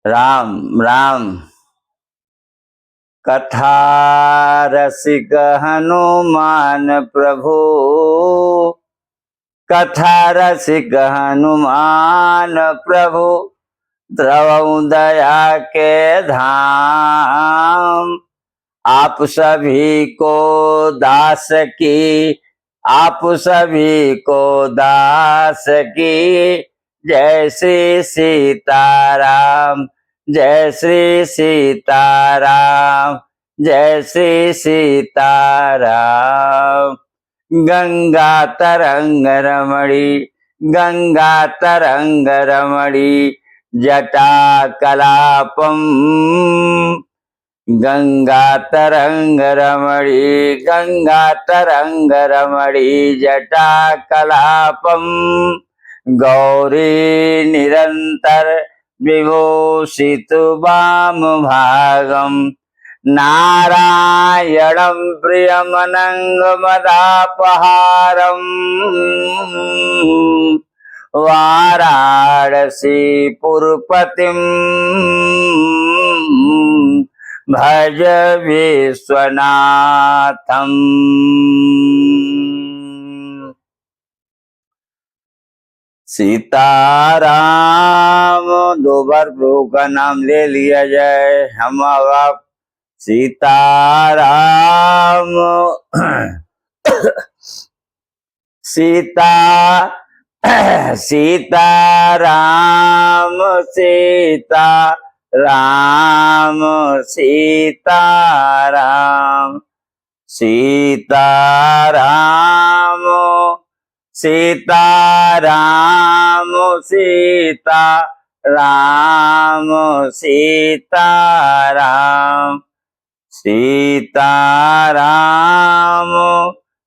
राम राम। कथा रसिक हनुमान प्रभु, कथा रसिक हनुमान प्रभु, द्रवहु दया के धाम। आप सभी को दास की, आप सभी को दास की, जय श्री सीताराम, जय श्री सीताराम, जय श्री सीताराम। गंगा तरंग रमणी, गंगा तरंग रमणी, जटा कलापम। गंगा तरंग रमणी, गंगा तरंग रमणी, जटा कलापम। गौरी निरंतर विभूषित वाम भागम, नारायणं प्रियमनंगमदापहारम। वाराणसी पुरपतिम भज विश्वनाथम। सीताराम दो बार प्रभु का नाम ले लिया जाए। हम अब सीताराम सीता सीताराम सीता राम सीताराम, सीताराम सीताराम, सीता राम सीताराम, सीताराम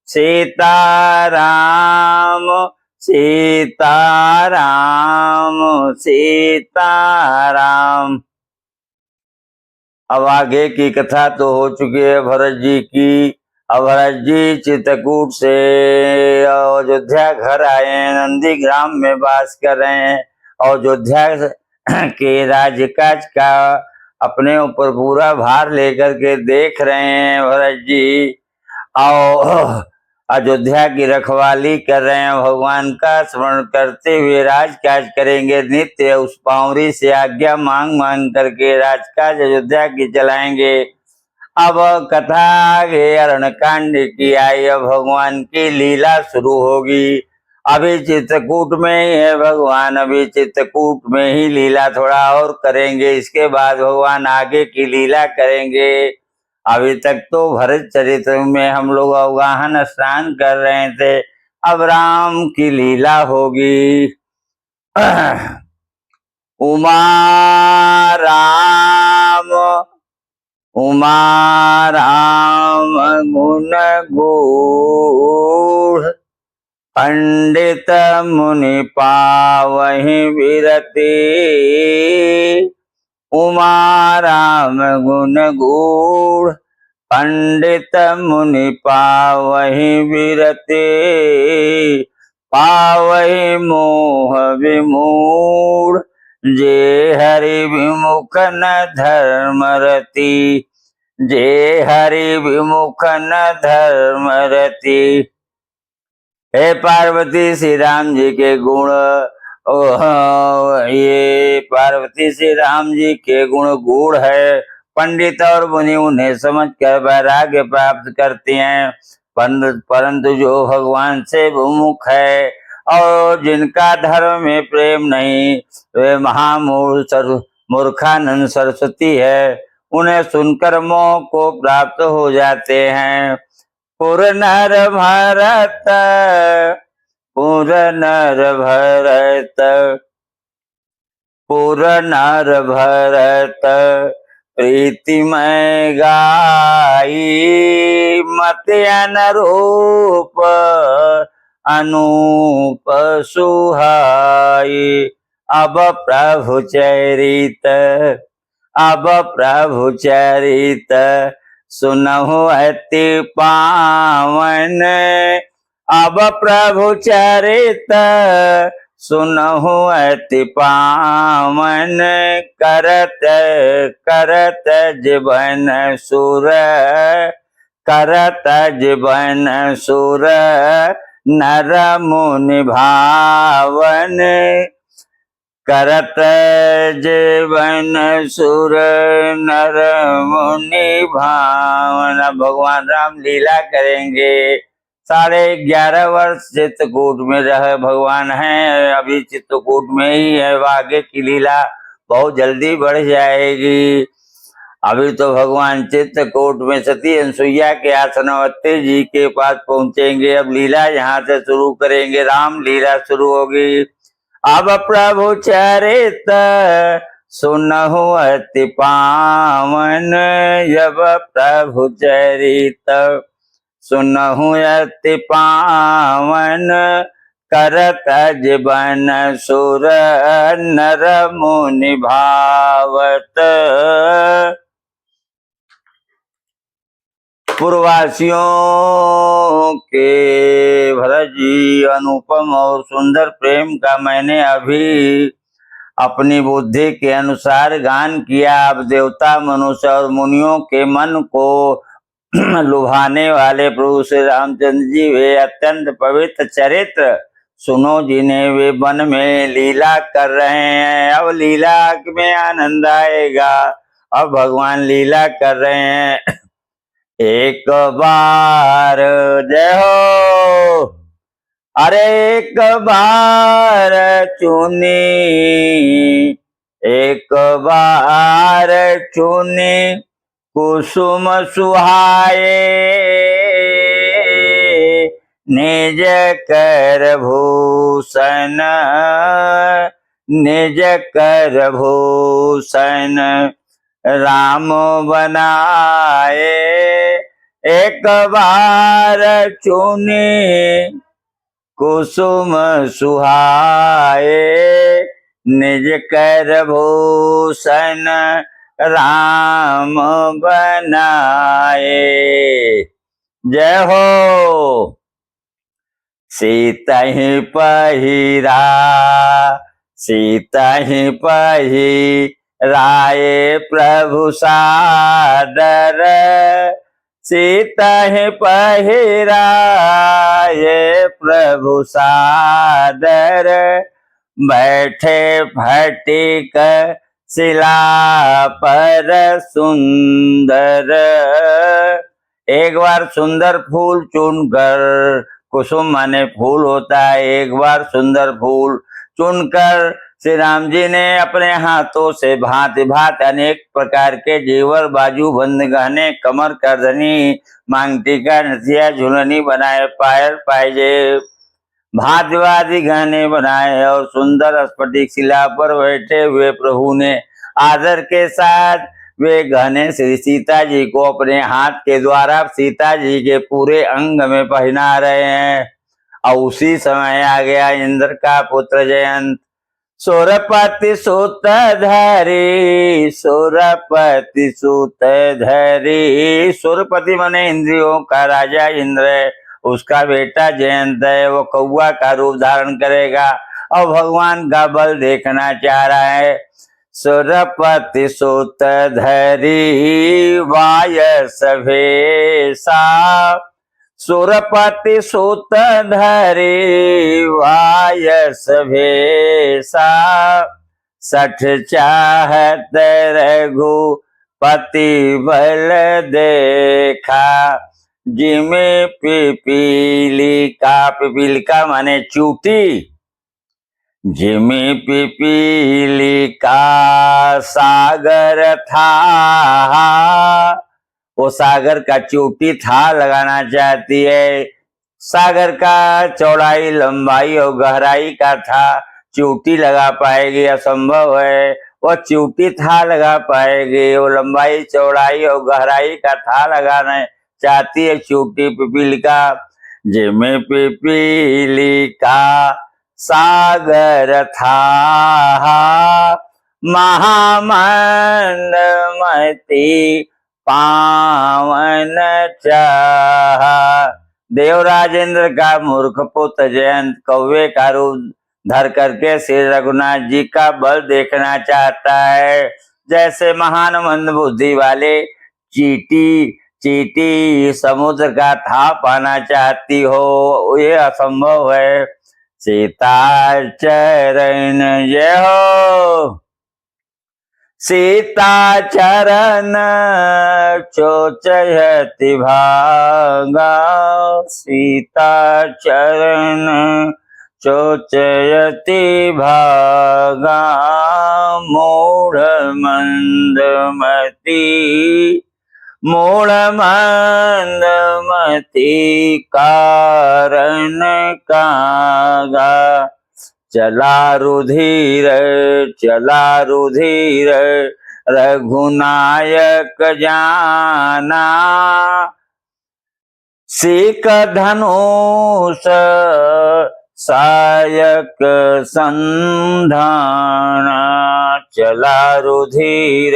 सीताराम, सीताराम सीताराम। अब आगे की कथा तो हो चुकी है भरत जी की। अब भरत जी चित्रकूट से अयोध्या घर आए हैं, नंदीग्राम में वास कर रहे हैं। अयोध्या के राजकाज का अपने ऊपर पूरा भार लेकर के देख रहे हैं भरत जी, और अयोध्या की रखवाली कर रहे हैं। भगवान का स्मरण करते हुए राजकाज करेंगे नित्य। उस पावरी से आज्ञा मांग मांग करके राजकाज अयोध्या की चलाएंगे। अब कथा आगे अरण्यकांड की आई। अब भगवान की लीला शुरू होगी। अभी चित्रकूट में ही है भगवान, अभी चित्रकूट में ही लीला थोड़ा और करेंगे। इसके बाद भगवान आगे की लीला करेंगे। अभी तक तो भरत चरित्र में हम लोग अवगाहन स्नान कर रहे थे। अब राम की लीला होगी। उमा राम, उमा राम गुण गूढ़, पंडित मुनि पावहि विरति। उमा राम गुण गूढ़, पंडित मुनि पावहि विरति। पावहि मोह विमूढ़, जे हरि विमुख न धर्मरति, जे हरि विमुख न धर्मरति। हे पार्वती श्री राम जी के गुण, ये पार्वती श्री राम जी के गुण गूढ़ है। पंडित और मुनि उन्हें समझ कर वैराग्य प्राप्त करते हैं, परंतु जो भगवान से विमुख है और जिनका धर्म में प्रेम नहीं, वे मूर्खानंद सरस्वती है, उन्हें सुनकर मोह को प्राप्त हो जाते हैं। पुर नर भरत, पुर नर भरत, पुर नर भरत, प्रीतिमय गाई। मत अनुरूप अनूप सुहाई। अब प्रभु चरित, अब प्रभु चरित, सुनहु अति पावन। अब प्रभु चरित, सुनहु अति पावन, करत करत जीवन सुर, करत जीवन सुर, नर मुनि भावन, करत जीवन सुर नर मुनि भावन। भगवान राम लीला करेंगे। 11.5 वर्ष चित्रकूट में रहे भगवान हैं, अभी चित्रकूट में ही है। आगे की लीला बहुत जल्दी बढ़ जाएगी। अभी तो भगवान चित्रकूट में सती अनसुईया के आसनवती जी के पास पहुंचेंगे। अब लीला यहाँ से शुरू करेंगे, राम लीला शुरू होगी। अब प्रभु चरित सुनहु अति पावन, जब प्रभु चरित सुनहु अति पावन, करत जीवन सुर नर मुनि भावत। पूर्ववासियों के भरत जी अनुपम और सुंदर प्रेम का मैंने अभी अपनी बुद्धि के अनुसार गान किया। अब देवता, मनुष्य और मुनियों के मन को लुभाने वाले प्रभु श्री रामचंद्र जी वे अत्यंत पवित्र चरित्र सुनो जिन्हें वे वन में लीला कर रहे हैं। अब लीला में आनंद आएगा। अब भगवान लीला कर रहे हैं। एक बार जय हो, अरे एक बार चुनी, एक बार चुनी कुसुम सुहाए, निज कर भूषण, निज कर भूषण राम बनाए। एक बार चुनी कुसुम सुहाए, निज कर भूषण राम बनाए। जय हो। सीता ही पहिरा, सीता ही पहिराए प्रभु सादर, सीता ही पहिराए प्रभु सादर, बैठे फटिक शिला पर सुंदर। एक बार सुंदर फूल चुनकर, कुसुम माने फूल होता है, एक बार सुंदर फूल चुनकर श्री राम जी ने अपने हाथों से भांति भांति अनेक प्रकार के जेवर, बाजू बंद, गहने, कमर करधनी, मांग टीका, नथिया, झुलनी बनाए, पायल पायजे, भांति गहने बनाए और सुंदर स्फटिक शिला पर बैठे हुए प्रभु ने आदर के साथ वे गहने श्री सीता जी को अपने हाथ के द्वारा सीता जी के पूरे अंग में पहना रहे हैं। और उसी समय आ गया इंद्र का पुत्र जयंत। सुरपति सुत धरी, सुरपति सुत धरी, सुरपति माने इंद्रियों का राजा इंद्र है, उसका बेटा जयंत है। वो कौआ का रूप धारण करेगा और भगवान का बल देखना चाह रहा है। सुरपति सुत धरी वायस भेषा, सुरपति सुत धरी वायस भेषा, सठ चाहत रघुपति बल देखा, जिमे पिपीलिका, पिपीलिका माने चूटी, जिमी पिपीलिका सागर था, वो सागर का चोटी था लगाना चाहती है। सागर का चौड़ाई, लंबाई और गहराई का था चोटी लगा पाएगी, असंभव है। वो चोटी था लगा पाएगी, वो लंबाई, चौड़ाई और गहराई का था लगाना चाहती है चोटी पिपीलिका। जिमी पिपीलिका सागर था, महामंदमती पावन चाहा। देवराजेंद्र का मूर्ख पुत्र जयंत कौवे का रूप धर करके श्री रघुनाथ जी का बल देखना चाहता है। जैसे महान मंद बुद्धि वाले चींटी समुद्र का था पाना चाहती हो, ये असंभव है। सीता चरण जय हो, सीता चरण चोचयति भागा, सीता चरण चोचयति भागा, मूढ़ मंदमति कारण कागा, चला रुधिर रघुनायक जाना, सीक धनुष सायक संधाना, चला रुधिर।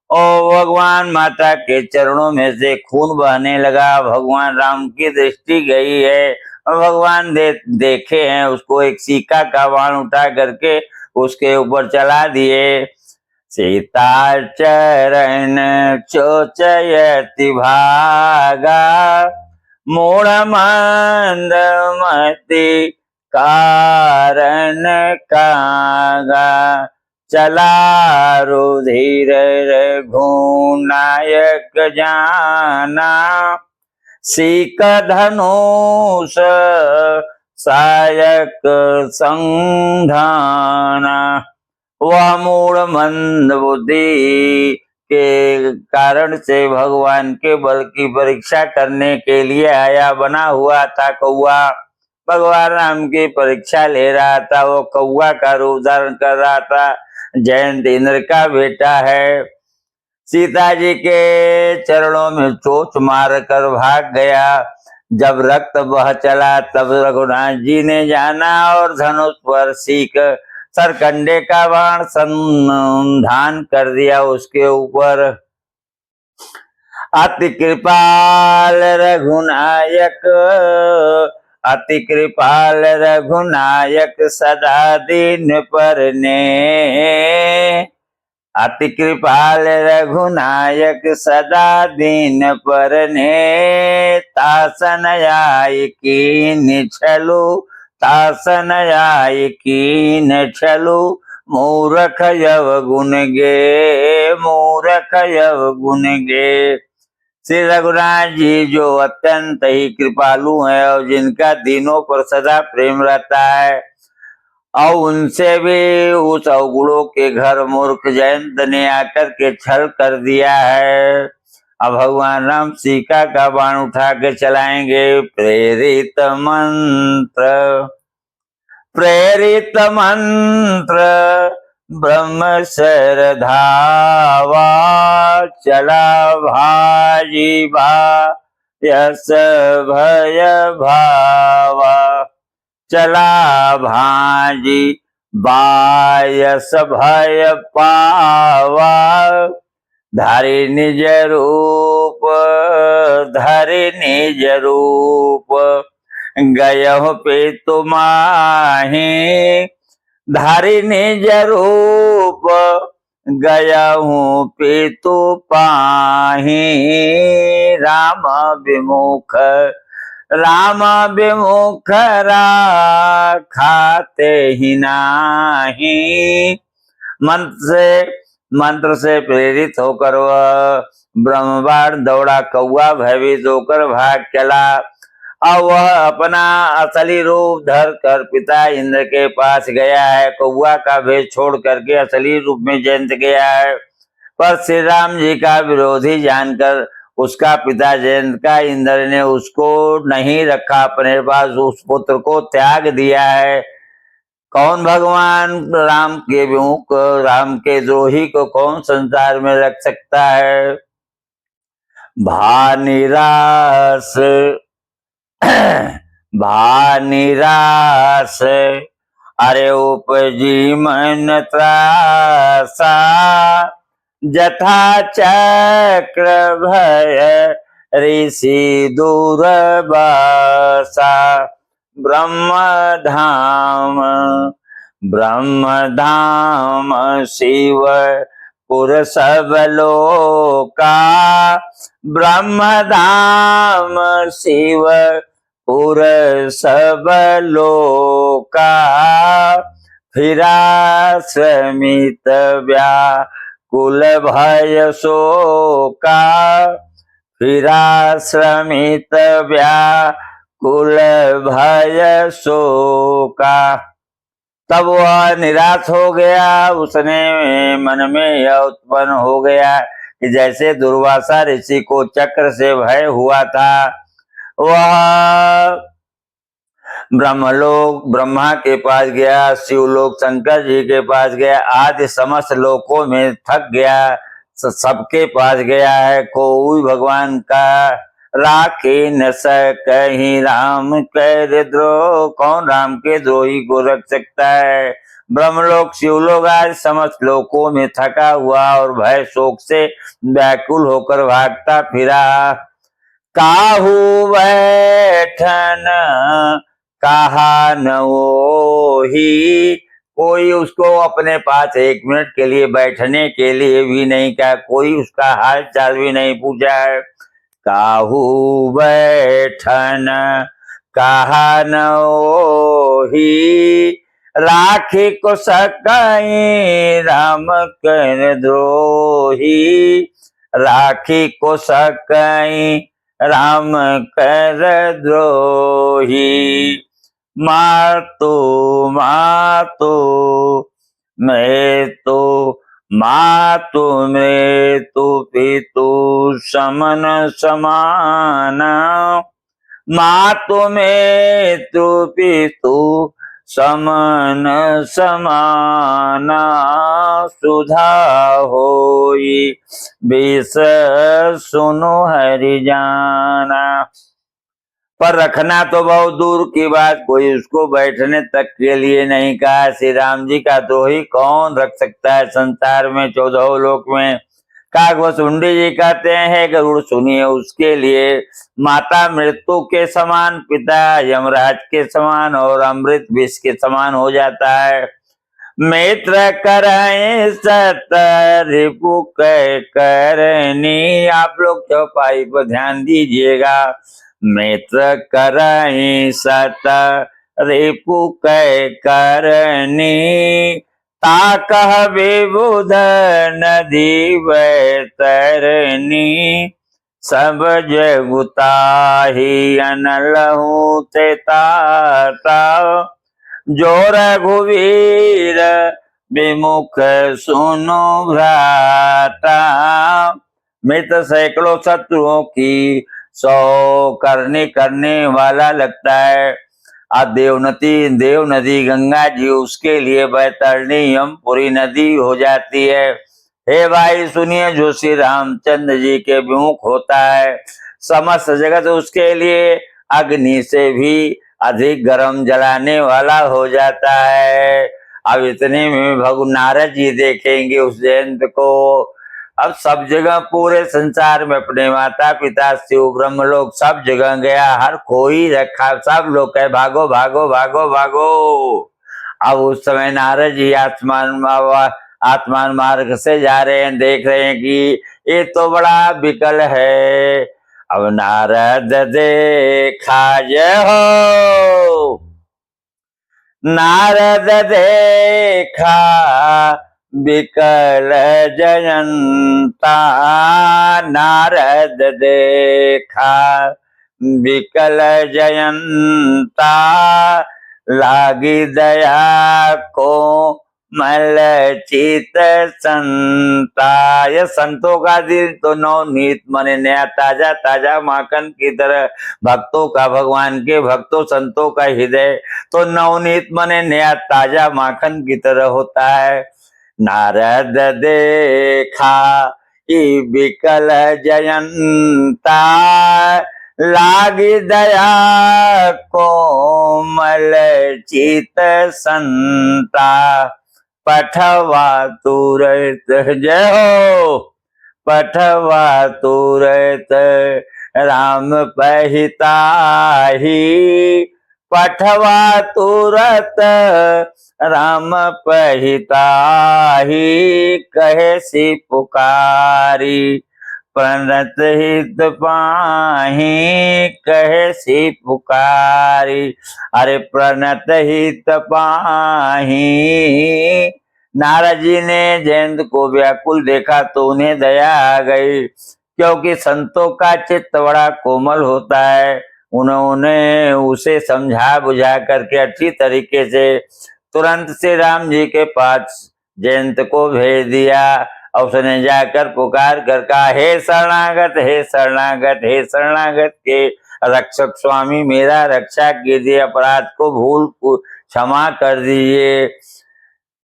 ओ भगवान माता के चरणों में से खून बहने लगा। भगवान राम की दृष्टि गई है। भगवान देखे हैं उसको, एक सीका का बाण उठा करके उसके ऊपर चला दिए। सीता चरण चोचयति भागा, मूढ़ मंदमति कारण कागा, चला रुधिर रघुनायक जाना, सीक धनुष सायक संधाना। वह मूढ़ मंद बुद्धि के कारण से भगवान के बल की परीक्षा करने के लिए आया बना हुआ था कौआ। भगवान राम की परीक्षा ले रहा था। वो कौआ का रूप धारण कर रहा था। जयंत इंद्र का बेटा है। सीता जी के चरणों में चोट मार कर भाग गया। जब रक्त बह चला तब रघुनाथ जी ने जाना और धनुष पर सीक सरकंडे का बाण संधान कर दिया उसके ऊपर। अति कृपाल रघुनायक सदा दीन परने, अति कृपाल रघुनायक सदा दीन परने, तासन आय कीन छलु, मूर्ख यवगुण गे। श्री रघुनाथ जी जो अत्यंत ही कृपालु हैं और जिनका दीनों पर सदा प्रेम रहता है, और उनसे भी उस अवगुणों के घर मूर्ख जयंत ने आकर के छल कर दिया है। अब भगवान राम सीका का बाण उठा के चलाएंगे। प्रेरित मंत्र ब्रह्म धावा, चला भाजीबा यस भय भावा, चला भाजी बायस भय पावा, धरि निज रूप गयहु पेतु माहि, धरि निज रूप गयहु पेतु पाहि, राम विमुख राखाते ही नाही। मंत्र से प्रेरित होकर वह ब्रह्मबाण दौड़ा कौआ भयभीत होकर भाग चला। और वह अपना असली रूप धर कर पिता इंद्र के पास गया है। कौआ का भेष छोड़ करके असली रूप में जयंत गया है। पर श्री राम जी का विरोधी जानकर उसका पिता जयंत का इंद्र ने उसको नहीं रखा अपने पास, उस पुत्र को त्याग दिया है। कौन भगवान राम के विमुख, राम के द्रोही को कौन संसार में रख सकता है। भानिरास अरे उपजी मन त्रासा, जथा चक्र भय ऋषि दूरबासा, ब्रह्म धाम, ब्रह्म धाम शिव पुर सब लोका, ब्रह्म धाम शिव पुर सब लोका, फिरा श्रमित व्याकुल भय शोका, फिरा श्रमित व्याकुल भय शोका। तब वह निराश हो गया, उसने मन में यह उत्पन्न हो गया कि जैसे दुर्वासा ऋषि को चक्र से भय हुआ था, वह ब्रह्मलोक ब्रह्मा के पास गया, शिवलोक शंकर जी के पास गया, आदि समस्त लोकों में थक गया, सबके पास गया है, कोई भगवान का राखे न सकहि राम कर द्रोह, कौन राम के द्रोही को रख सकता है। ब्रह्मलोक शिवलोक आज समस्त लोकों में थका हुआ और भय शोक से व्याकुल होकर भागता फिरा, काहू बैठन कहा न वोही, कोई उसको अपने पास एक मिनट के लिए बैठने के लिए भी नहीं कहा, कोई उसका हाल चाल भी नहीं पूछा है। काहू बैठन कहा न वोही, राखी को सकई राम कर द्रोही, राखी को सकई राम कर द्रोही, मातो मातो मृत्यु, मातु मृत्यु पितु समन समाना, मातु मृत्यु पितु समन समाना, सुधा होई विष सुनो हरि जाना। पर रखना तो बहुत दूर की बात, कोई उसको बैठने तक के लिए नहीं कहा। श्री राम जी का द्रोही कौन रख सकता है संसार में, 14 लोक में। काकभुसुंडी जी कहते हैं गरुड़ सुनिए उसके लिए, माता मृत्यु के समान, पिता यमराज के समान और अमृत विष के समान हो जाता है। मित्र कराए सत रिपु करनी, आप लोग चौपाई पर ध्यान दीजिएगा। मित्र कराए सत रिपु करनी, ताकह विबुध नदी वैतरनी, सब जगुताही अनलहु ते ताता, जो रघुवीर विमुख सुनो भ्राता। मित्र सैकड़ों शत्रुओं की 100 करने वाला लगता है। देव नदी गंगा जी उसके लिए बैतरणी यमपुरी नदी हो जाती है। हे भाई सुनिए, जो श्री रामचंद्र जी के विमुख होता है, समस्त जगत उसके लिए अग्नि से भी अधिक गर्म जलाने वाला हो जाता है। अब इतने में भगवान नारद जी देखेंगे उस जयंत को। अब सब जगह पूरे संसार में अपने माता पिता शिव ब्रह्मलोक सब जगह गया, हर कोई रखा, सब लोग कहे भागो भागो भागो भागो। अब उस समय नारद जी आसमान मार्ग से जा रहे हैं, देख रहे हैं कि ये तो बड़ा विकल है। अब नारद देखा जय हो, नारद देखा विकल जयंता, नारद देखा विकल जयंता, लागी दया को मल चित संता। यह संतों का दिल तो नवनीत मने नया ताजा ताजा माखन की तरह, भक्तों का भगवान के भक्तों संतों का हृदय तो नवनीत मने नया ताजा माखन की तरह होता है। नारद देखा विकल जयंता, लागी दया कोमल चित संता, पठवा तुरत जय हो, पठवा तुरत राम पहिताही, पठवा तुरत राम पहिताही, कहे सी पुकारी प्रणत हित पाही, कहे सी पुकारी। अरे प्रणत हित पाही। नारद जी ने जयंत को व्याकुल देखा तो उन्हें दया आ गई, क्योंकि संतों का चित्त बड़ा कोमल होता है। उन्होंने उसे समझा बुझा करके अच्छी तरीके से तुरंत से राम जी के पास जयंत को भेज दिया। और उसने जाकर पुकार कर कहा, हे शरणागत, हे शरणागत, हे शरणागत के रक्षक स्वामी, मेरा रक्षा कीजिए, अपराध को भूल क्षमा कर दीजिए।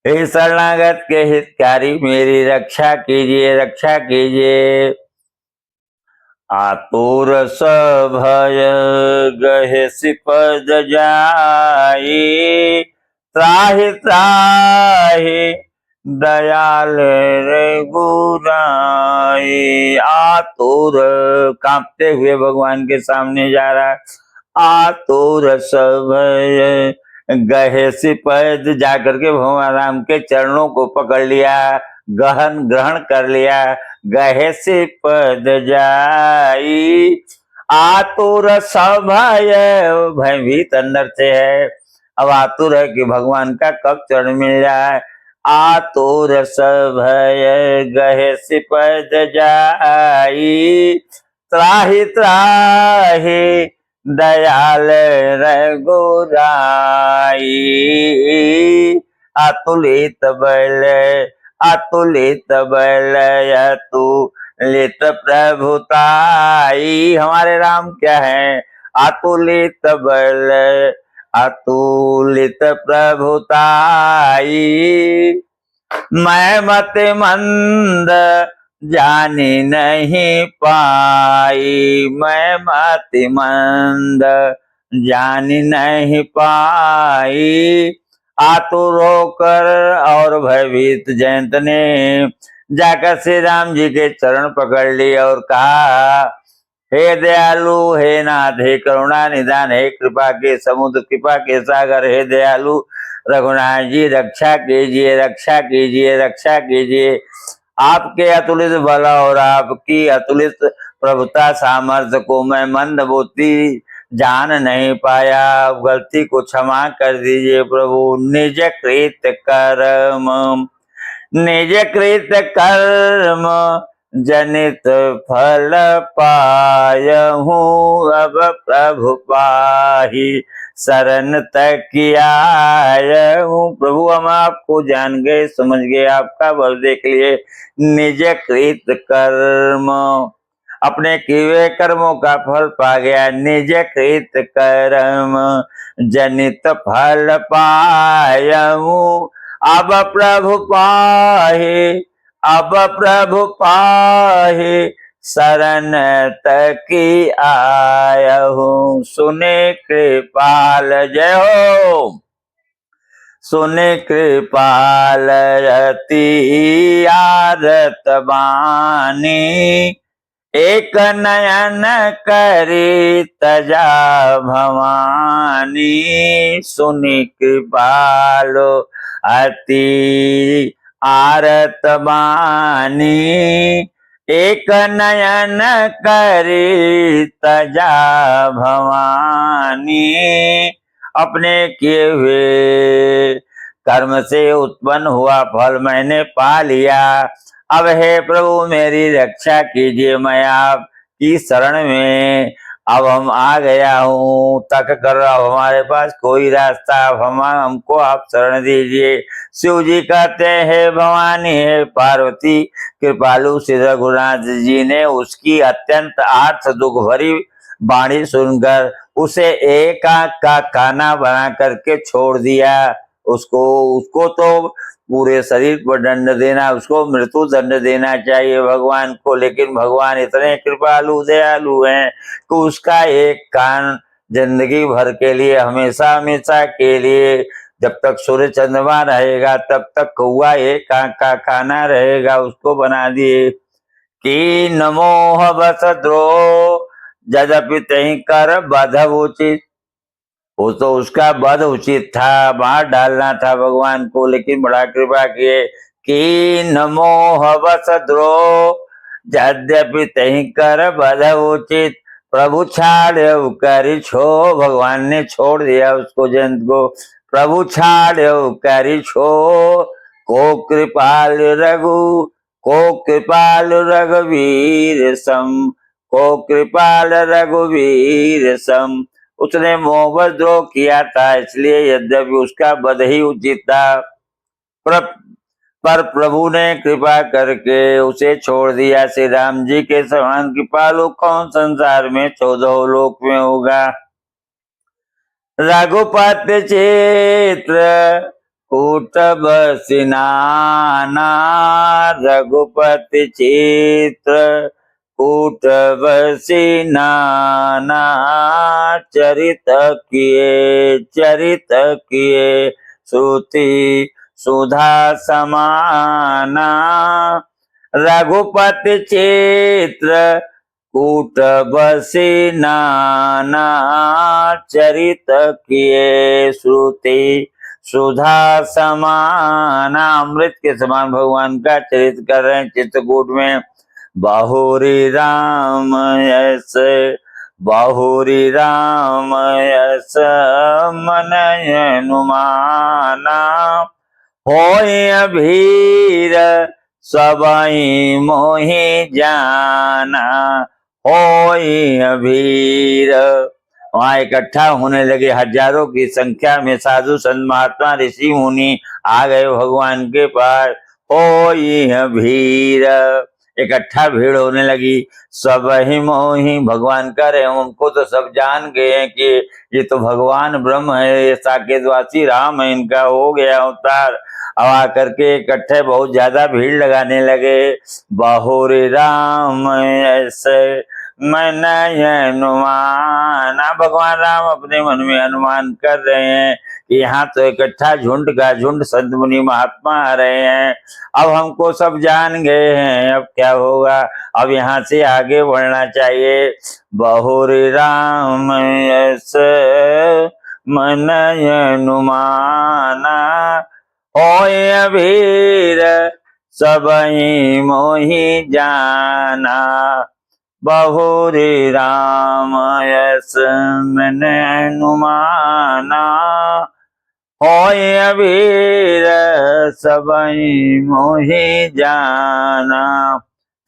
हे शरणागत के हितकारी, मेरी रक्षा कीजिए, रक्षा कीजिए। आतुर सभय गहे सिपद जाई, त्राहि त्राहि दयाल रघुराई। आतुर, कांपते हुए भगवान के सामने जा रहा है। आतुर सभय गहे सिपद, जाकर के भगवान राम के चरणों को पकड़ लिया, गहन ग्रहण कर लिया। गहे सिपद जाई, आतुर सभय, भयभीत अंदर से है। अब आतुर है कि भगवान का कब चरण मिल जाए। आतुर सभय गहे सिपद जाई, त्राहि त्राहि दयाल रघुराई। अतुलित बल, अतुलित बल, अतुलित प्रभुताई। हमारे राम क्या है? अतुलित बल, अतुलित प्रभुताई। मैं मति मंद जानी नहीं पाई, मैं मति मंद जानी नहीं पाई। आतुर होकर और भयभीत जयंत ने जाकर श्री राम जी के चरण पकड़ लिए और कहा, हे दयालु, हे नाथ, हे करुणा निदान, हे कृपा के समुद्र, कृपा के सागर, हे दयालु रघुनाथ जी, रक्षा कीजिए, रक्षा कीजिए, रक्षा कीजिए। आपके अतुलित बल और आपकी अतुलित प्रभुता सामर्थ्य को मैं मंद बुद्धि जान नहीं पाया, गलती को क्षमा कर दीजिए प्रभु। निज कृत कर्म, निज कृत कर्म जनित फल पायहूँ, अब प्रभु पाही शरण तकियायहूँ। प्रभु हम आपको जान गए, समझ गए, आपका बल देख लिए। निज कृत कर्म, अपने किए हुए कर्मों का फल पा गया। निज कृत कर्म जनित फल पायहूँ, अब प्रभु पाहे, अब प्रभु पाहे शरण तकी आयहूँ। सुने कृपाल, जय हो, सुने कृपाल रति आरत बानी, एक नयन करी तजा भवानी। सुनि कृपालो अति आरत बानी, एक नयन करी तजा भवानी। अपने किए हुए कर्म से उत्पन्न हुआ फल मैंने पा लिया। अब हे प्रभु मेरी रक्षा कीजिए, मैं आपकी शरण में अब हम आ गया हूँ। तक कर अब हमारे पास कोई रास्ता, अब हमको आप शरण दीजिए। शिव जी कहते हैं, भवानी है पार्वती कृपालु श्री रघुनाथ जी ने उसकी अत्यंत आर्थ दुख भरी वाणी सुनकर उसे एक आंख का काना बना करके छोड़ दिया। उसको तो पूरे शरीर पर दंड देना, उसको मृत्यु दंड देना चाहिए भगवान को, लेकिन भगवान इतने कृपालु दयालु हैं कि उसका एक कान जिंदगी भर के लिए, हमेशा हमेशा के लिए, जब तक सूर्य चंद्रमा रहेगा तब तक कौआ एक आंख का खाना रहेगा, उसको बना दिए। कि नमोह बस द्रोह जदपि तही कर बधब उचित, वो तो उसका वध उचित था, मार डालना था भगवान को, लेकिन बड़ा कृपा किए कि नमोह वस द्रोह यद्यपि तही कर वध उचित, प्रभु छाड़ करी छो, भगवान ने छोड़ दिया उसको जंत को, प्रभु छाड़ करी छो, को कृपाल रघु, को कृपाल रघुवीर सम, को कृपाल रघुवीर सम। उसने मोहद्रोह किया था, इसलिए यद्यपि उसका वध ही उचित था, पर प्रभु ने कृपा करके उसे छोड़ दिया। श्री राम जी के समान कृपालु कौन संसार में 14 लोक में होगा। रघुपति चित्र कूट बसिनाना, रघुपति चित्र कूट बसिनाना, चरित किए श्रुति सुधा समाना, रघुपति चित्र कूट बसिनाना, चरित किए श्रुति सुधा समाना। अमृत के समान भगवान का चरित्र कर रहे हैं चित्रकूट में। बाहुरी राम यस, बाहुरी राम यस मन हनुमाना, होय भीर सबई मोहि जाना, होय भीर। वहां इकट्ठा होने लगे हजारों की संख्या में साधु संत महात्मा ऋषि मुनि आ गए भगवान के पास। होय भीर, इकट्ठा भीड़ होने लगी। सब ही मोही, भगवान कर रहे, उनको तो सब जान गए हैं कि ये तो भगवान ब्रह्म है, ये साकेतवासी राम है, इनका हो गया अवतार। अब आकर के इकट्ठे बहुत ज्यादा भीड़ लगाने लगे। बाहुरी राम ऐसे मन अनुमाना, भगवान राम अपने मन में अनुमान कर रहे हैं कि यहाँ तो इकट्ठा झुंड का झुंड संत मुनि महात्मा आ रहे हैं, अब हमको सब जान गए हैं, अब क्या होगा, अब यहाँ से आगे बढ़ना चाहिए। बाहुरी राम ऐसे मन अनुमाना, होय भीर सबई मोहि जाना, बाहुरी राम यस मन अनुमाना, होय भीर सबई मोहि जाना।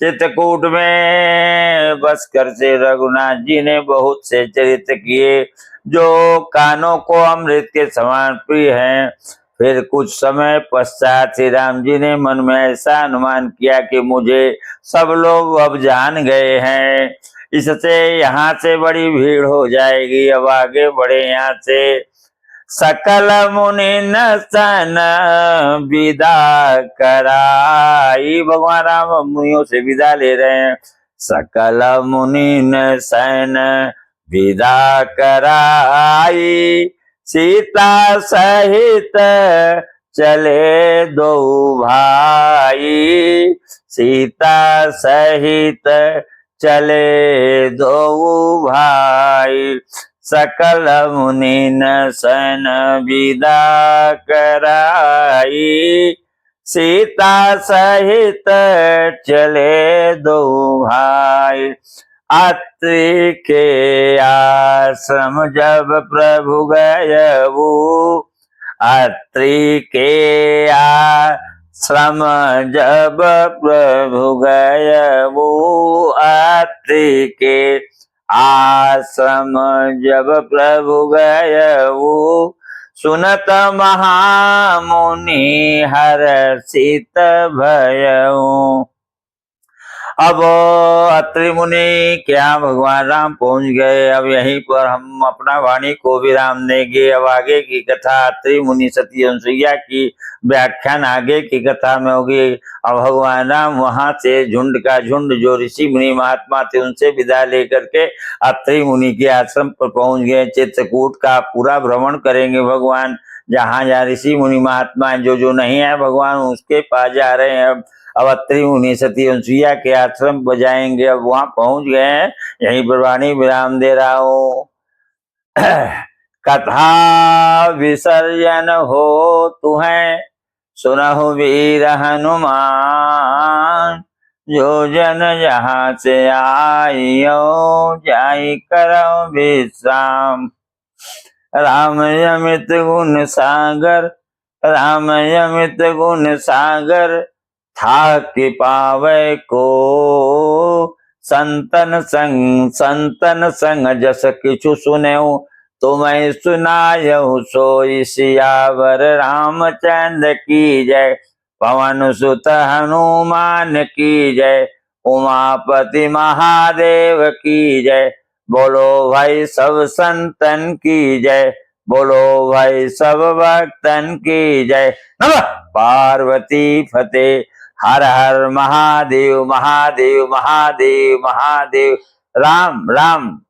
चित्रकूट में बस कर से रघुनाथ जी ने बहुत से चरित्र किए जो कानों को अमृत के समान प्रिय हैं। फिर कुछ समय पश्चात श्री राम जी ने मन में ऐसा अनुमान किया कि मुझे सब लोग अब जान गए हैं, इससे यहाँ से बड़ी भीड़ हो जाएगी, अब आगे बढ़े यहाँ से। सकल मुनि न सन विदा कराई, भगवान राम मुनियों से विदा ले रहे हैं। सकल मुनि न सन विदा कराई, सीता सहित चले दो भाई, सीता सहित चले दो भाई। सकल मुनि न सन विदा कराई, सीता सहित चले दो भाई। अत्रि के आश्रम जब प्रभु गयऊ, अत्रि के आश्रम जब प्रभु गयऊ, अत्रि के आश्रम जब प्रभु गयऊ, सुनत महामुनि हर्षित भयऊ। अब अत्रि मुनि क्या भगवान राम पहुंच गए, अब यहीं पर हम अपना वाणी को विराम देंगे। अब आगे की कथा अत्रि मुनि सती अनुसुईया की व्याख्यान आगे की कथा में होगी। अब भगवान राम वहां से झुंड का झुंड जो ऋषि मुनि महात्मा थे उनसे विदा लेकर के अत्रि मुनि के आश्रम पर पहुंच गए। चित्रकूट का पूरा भ्रमण करेंगे भगवान, जहाँ जहाँ ऋषि मुनि महात्मा जो नहीं है भगवान उसके पास जा रहे हैं। अब अत्रि मुनि सती अनुसुईया के आश्रम बजाएंगे, अब वहां पहुंच गए हैं, यहीं पर वाणी विराम दे रहा हूं। कथा विसर्जन हो तुम्हें सुनहु वीर हनुमान। जो जन जहाँ से आइयो जाई करो विश्राम। राम यमित गुण सागर, राम यमित गुण सागर, था कि पावे को। संतन संग जस किछु सुनेऊ, तुम्हें सुनायहु सोई। सियावर रामचंद्र की जय, पवन सुत हनुमान की जय, उमापति महादेव की जय। बोलो भाई सब संतन की जय, बोलो भाई सब भक्तन की जय। नमः पार्वती फतेह। हर हर महादेव महादेव महादेव महादेव। राम राम।